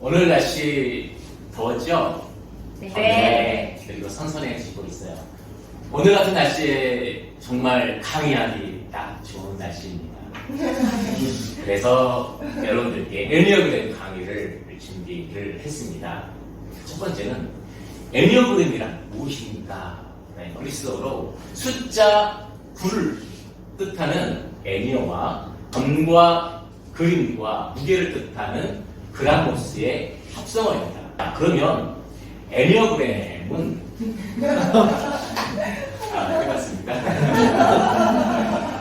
오늘 날씨 더웠죠? 네. 그리고 선선해지고 있어요. 오늘 같은 날씨에 정말 강의하기 딱 좋은 날씨입니다. 그래서 여러분들께 애니어그램 강의를 준비를 했습니다. 첫 번째는 애니어그램이란 무엇입니까? 네, 그리스어로 숫자 9를 뜻하는 애니어와 점과 그림과 무게를 뜻하는 그라모스의 합성어입니다. 그러면 애니어그램은 해봤습니까?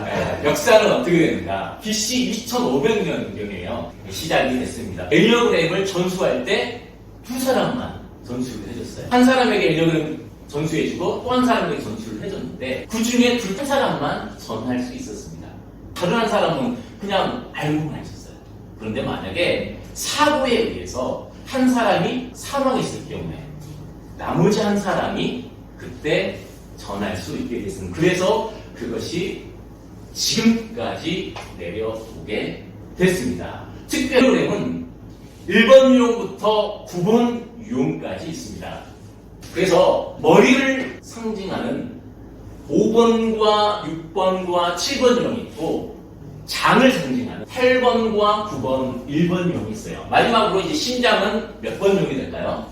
네, 역사는 어떻게 됩니까? BC 2500년경이에요. 시작이 됐습니다. 애니어그램을 전수할 때 두 사람만 전수를 해줬어요. 한 사람에게 애니어그램 전수해주고 또 한 사람에게 전수를 해줬는데 그 중에 한 사람만 전할 수 있었습니다. 다른 한 사람은 그냥 알고만 있었어요. 그런데 만약에 사고에 의해서 한 사람이 사망했을 경우에 나머지 한 사람이 그때 전할 수 있게 됐습니다. 그래서 그것이 지금까지 내려오게 됐습니다. 특별히 1번 유형부터 9번 유형까지 있습니다. 그래서 머리를 상징하는 5번과 6번과 7번 유형이 있고 장을 상징하는 8번과 9번, 1번 유형이 있어요. 마지막으로 이제 심장은 몇 번 유형이 될까요?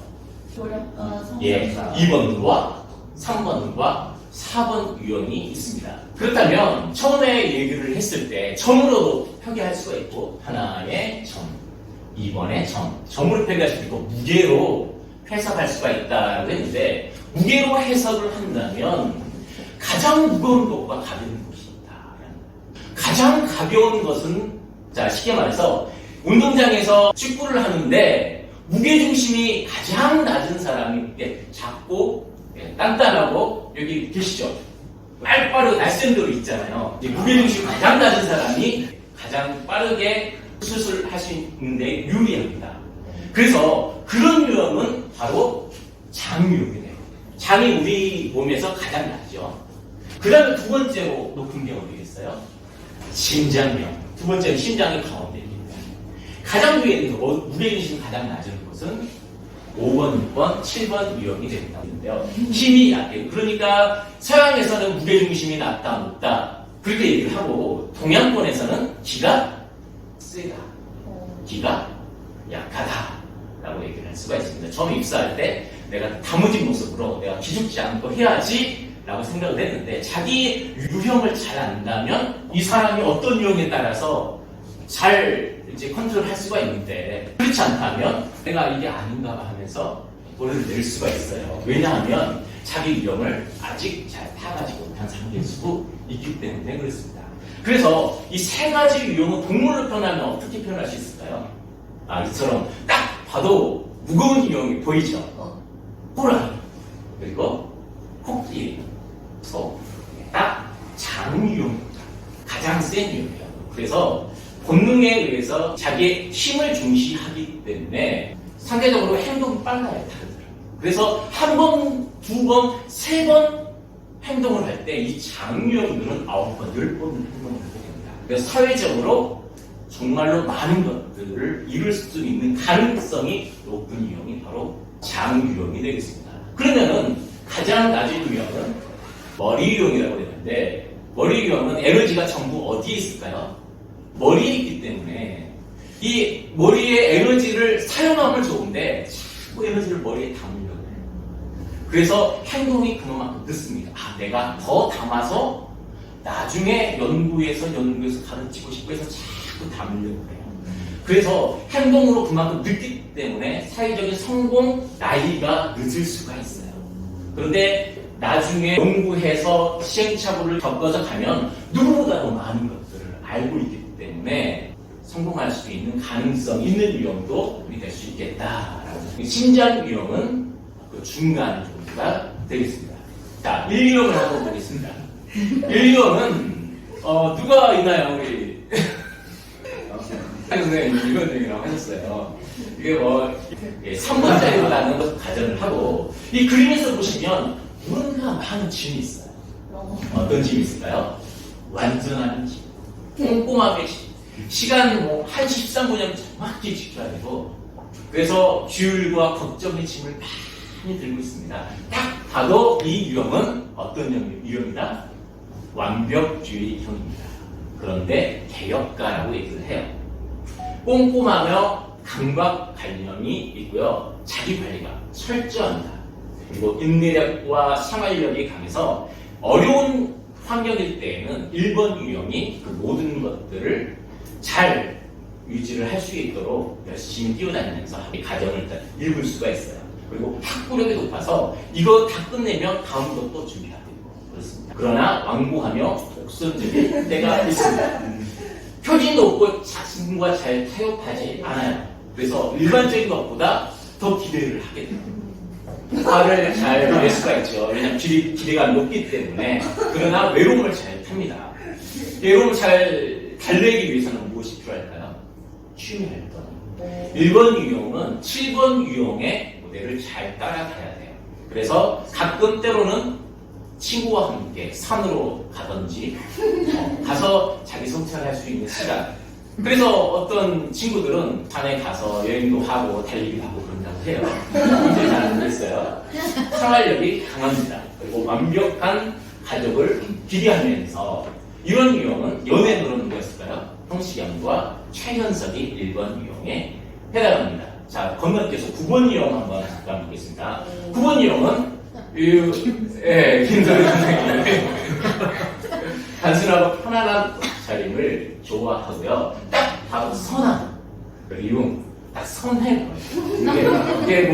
예, 2번과 3번과 4번 유형이 있습니다. 그렇다면 처음에 얘기를 했을 때 점으로도 표기할 수가 있고 하나의 점, 2번의 점으로 표기할 수도 있고 무게로 해석할 수가 있다고 했는데 무게로 해석을 한다면 가장 무거운 것과 가벼운 것이 있다. 가장 가벼운 것은 자 쉽게 말해서 운동장에서 축구를 하는데 무게중심이 가장 낮은 사람이 작고 단단하고 여기 계시죠? 빨리빠르고 날쌘 있잖아요. 무게중심이 가장 낮은 사람이 가장 빠르게 수술하시는데 유리합니다. 그래서 그런 유형은 바로 장유형이 돼요. 장이 우리 몸에서 가장 낮죠. 그 다음에 두 번째로 높은 게 어디겠어요? 심장형. 두 번째는 심장이 가운데 있습니다. 가장 위에 있는 무게중심이 가장 낮은 것은 5번, 6번, 7번 유형이 됩니다. 힘이 약해요. 그러니까 서양에서는 무게중심이 낮다, 높다 그렇게 얘기를 하고 동양권에서는 기가 세다, 기가 약하다 라고 얘기를 할 수가 있습니다. 처음 입사할 때 내가 다무진 모습으로 내가 기죽지 않고 해야지 라고 생각을 했는데 자기 유형을 잘 안다면 이 사람이 어떤 유형에 따라서 잘 이제 컨트롤 할 수가 있는데 그렇지 않다면 내가 이게 아닌가 봐 하면서 돈을 낼 수가 있어요. 왜냐하면 자기 유형을 아직 잘 파악하지 못한 상태일 수도 있기 때문에 그렇습니다. 그래서 이 세 가지 유형은 동물로 표현하면 어떻게 표현할 수 있을까요? 이처럼 딱 봐도 무거운 유형이 보이죠? 호랑이, 그리고 코끼리, 소, 딱 장유형입니다. 가장 센 유형이에요. 그래서 본능에 의해서 자기의 힘을 중시하기 때문에 상대적으로 행동이 빨라요, 다르더라고요. 그래서 한 번, 두 번, 세 번 행동을 할 때 이 장유형들은 9번, 10번 행동을 하게 됩니다. 그래서 사회적으로 정말로 많은 것들을 이룰 수 있는 가능성이 높은 유형이 바로 장유형이 되겠습니다. 그러면은 가장 낮은 유형은 머리 유형이라고 되는데 머리 유형은 에너지가 전부 어디에 있을까요? 머리에 있기 때문에 이 머리의 에너지를 사용하면 좋은데 자꾸 에너지를 머리에 담으려고 해요. 그래서 행동이 그만큼 늦습니다. 내가 더 담아서 나중에 연구에서 가르치고 싶고 해서 자꾸 담으려고 해요. 그래서 행동으로 그만큼 늦기 때문에 사회적인 성공 나이가 늦을 수가 있어요. 그런데 나중에 연구해서 시행착오를 겪어서 가면 누구보다도 많은 것들을 알고 있기 때문에 성공할 수 있는 가능성 있는 유형도 우리 될 수 있겠다라고. 심장 유형은 그 중간 정도가 되겠습니다. 자, 1유형을 한번 보겠습니다. 1유형은 누가 있나요? 우리 선생님 이런 얘기라고 하셨어요. 이게 3번짜리로 나눈 것을 가정을 하고 이 그림에서 보시면 뭔가 많은 짐이 있어요. 어떤 짐이 있을까요? 완전한 짐, 꼼꼼하게 시간 1시 13분이면 정확히 지켜야 되고 그래서 규율과 걱정의 짐을 많이 들고 있습니다. 딱 봐도 이 유형은 어떤 유형이다? 완벽주의형입니다. 그런데 개혁가라고 얘기를 해요. 꼼꼼하며 강박관념이 있고요. 자기관리가 철저합니다. 그리고 인내력과 생활력이 강해서 어려운 환경일 때에는 1번 유형이 그 모든 것들을 잘 유지를 할 수 있도록 열심히 뛰어다니면서 가정을 읽을 수가 있어요. 그리고 학구력이 높아서 이거 다 끝내면 다음 것도 준비하고 그렇습니다. 그러나 완고하며 독선적일 때가 있습니다. 표준이 높고 자신과 잘 타협하지 않아요. 그래서 일반적인 것보다 더 기대를 하게 돼요. 화를 잘 낼 수가 있죠. 왜냐하면 기대가 높기 때문에. 그러나 외로움을 잘 탑니다. 외로움을 잘 달래기 위해서는 무엇이 필요할까요? 취미활동. 1번 유형은 7번 유형의 모델을 잘 따라가야 돼요. 그래서 가끔 때로는 친구와 함께 산으로 가든지 가서 자기 성찰할 수 있는 시간. 그래서 어떤 친구들은 산에 가서 여행도 하고 달리기도 하고 그런다고 해요. 굉장히 잘 알고 있어요. 생활력이 강합니다. 그리고 완벽한 가족을 기대하면서 이런 유형은 연예인으로 누구였을까요? 성시경과 최현석이 1번 유형에 해당합니다. 자, 건너뛰어서 9번 유형 한번 잠깐 보겠습니다. 9번 유형은 김소리 선생님이 단순하고 편안한 차림을 좋아하고요. 딱 봐도 선한 그리고 딱 선해. 이게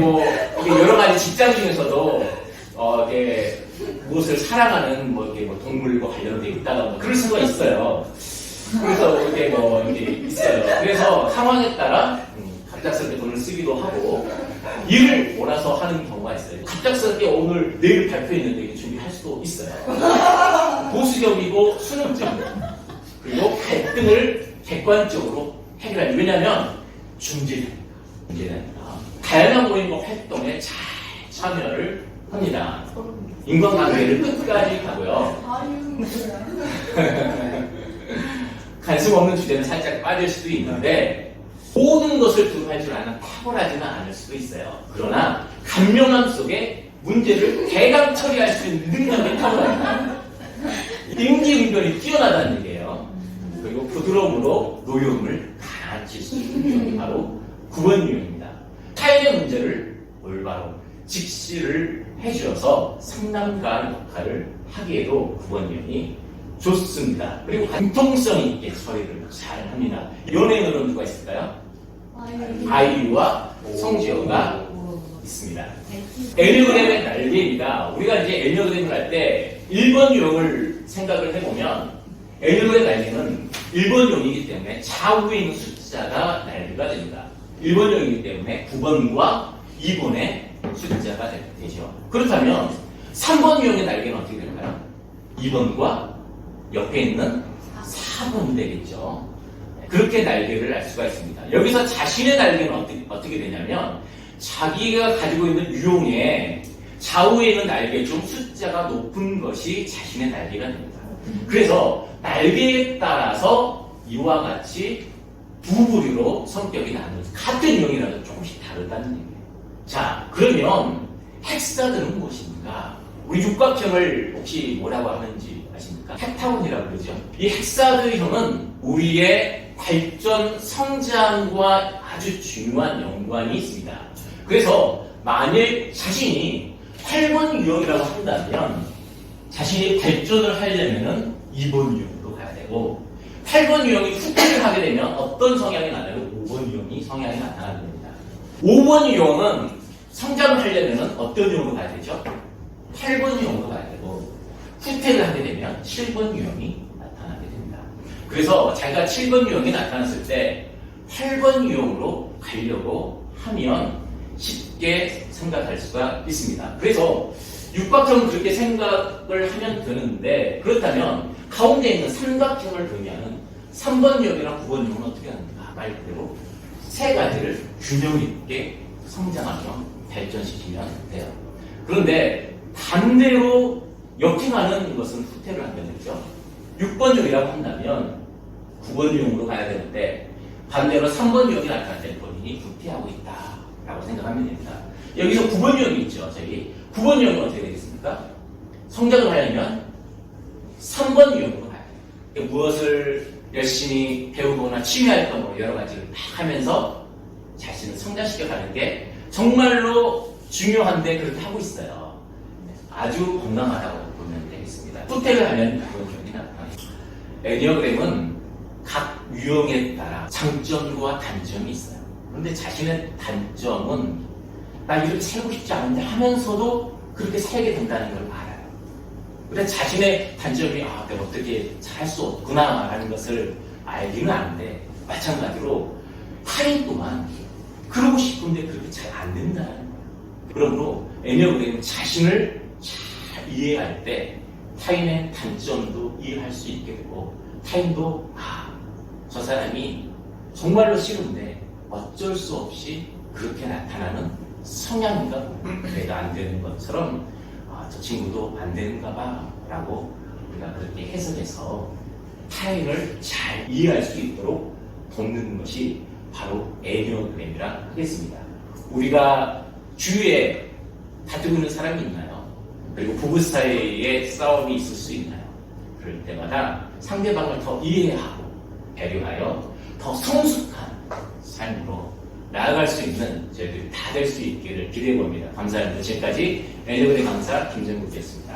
여러 가지 직장 중에서도 이렇게 무엇을 사랑하는 이렇게 동물과 관련되어 있다가 그럴 수가 있어요. 그래서 이게 있어요. 그래서 상황에 따라 갑작스럽게 돈을 쓰기도 하고 일을 몰아서 하는 경우가 있어요. 갑작스럽게 오늘 내일 발표했는데 준비할 수도 있어요. 보수적이고 수능적이고 그리고 갈등을 객관적으로 해결하는. 왜냐하면 중재자니까. 다양한 모임과 활동에 잘 참여를 합니다. 인간관계를 끝까지 가고요. 관심 없는 주제는 살짝 빠질 수도 있는데 모든 것을 두루할 줄 아는 탁월하지는 않을 수도 있어요. 그러나 간명함 속에 문제를 대강 처리할 수 있는 능력이 탁월합니다. 임기응변이 뛰어나다는 얘기예요. 그리고 부드러움으로 노여움을 가라앉힐 수 있는 유형이 바로 9번 유형입니다. 타인의 문제를 올바로 직시를 해주어서 상담가 역할을 하기에도 9번 유형이 좋습니다. 그리고 공통성 있게 처리를 잘 합니다. 연예인으로 누가 있을까요? 아이유와 송지효가 있습니다. 애니그램의 날개입니다. 우리가 이제 애니그램을 할 때 1번 유형을 생각을 해보면 애니그램 날개는 1번 유형이기 때문에 좌우에 있는 숫자가 날개가 됩니다. 1번 유형이기 때문에 9번과 2번의 숫자가 되죠. 그렇다면 3번 유형의 날개는 어떻게 될까요? 2번과 옆에 있는 4번이 되겠죠. 그렇게 날개를 알 수가 있습니다. 여기서 자신의 날개는 어떻게 되냐면 자기가 가지고 있는 유형에 좌우에 있는 날개 중 숫자가 높은 것이 자신의 날개가 됩니다. 그래서 날개에 따라서 이와 같이 두 부류로 성격이 나누어져 같은 유형이라도 조금씩 다르다는 얘기예요. 자, 그러면 헥사들은 무엇입니까? 우리 육각형을 혹시 뭐라고 하는지 아십니까? 헥타곤이라고 그러죠. 이 헥사드형은 우리의 발전, 성장과 아주 중요한 연관이 있습니다. 그래서 만일 자신이 8번 유형이라고 한다면 자신이 발전을 하려면 2번 유형으로 가야 되고 8번 유형이 후퇴를 하게 되면 어떤 성향이 나냐면 5번 유형이 성향이 나타나게 됩니다. 5번 유형은 성장을 하려면 어떤 유형으로 가야 되죠? 8번 유형으로 가야 되고 후퇴를 하게 되면 7번 유형이 나타나게 됩니다. 그래서 자기가 7번 유형이 나타났을 때 8번 유형으로 가려고 하면 쉽게 생각할 수가 있습니다. 그래서 육각형은 그렇게 생각을 하면 되는데 그렇다면 가운데 있는 삼각형을 의미하는 3번 유형이랑 9번 유형은 어떻게 합니까? 말 그대로 세 가지를 균형 있게 성장하며 발전시키면 돼요. 그런데 반대로 역행하는 것은 후퇴를 하면 되죠. 6번 유형이라고 한다면 9번 유형으로 가야 되는데 반대로 3번 유형이 나타날 때 본인이 후퇴하고 있다. 라고 생각하면 됩니다. 여기서 9번 유형이 있죠. 저기 9번 유형은 어떻게 되겠습니까? 성장을 하려면 3번 유형으로 가야 돼요. 무엇을 열심히 배우거나 취미활동으로 여러 가지를 막 하면서 자신을 성장시켜 가는 게 정말로 중요한데 그렇게 하고 있어요. 아주 건강하다고 보면 되겠습니다. 후퇴를 하면 그런 경우가 나타납니다. 애니어그램은 각 유형에 따라 장점과 단점이 있어요. 그런데 자신의 단점은 나 이렇게 살고 싶지 않은데 하면서도 그렇게 살게 된다는 걸 알아요. 근데 자신의 단점이 내가 어떻게 잘 할 수 없구나 라는 것을 알기는 아는데 마찬가지로 타인 또한 그러고 싶은데 그렇게 잘 안 된다는 거예요. 그러므로 애니어그램은 자신을 잘 이해할 때 타인의 단점도 이해할 수 있게 되고 타인도 저 사람이 정말로 싫은데 어쩔 수 없이 그렇게 나타나는 성향인가 내가 안 되는 것처럼 저 친구도 안 되는가 봐 라고 우리가 그렇게 해석해서 타인을 잘 이해할 수 있도록 돕는 것이 바로 애니어그램이라 하겠습니다. 우리가 주위에 다투고 있는 사람이 있나요? 그리고 부부 사이에 싸움이 있을 수 있나요? 그럴 때마다 상대방을 더 이해하고 배려하여 더 성숙한 삶으로 나아갈 수 있는 저희들이 다 될 수 있기를 기대해 봅니다. 감사합니다. 지금까지 애니어그램 강사 김정국이었습니다.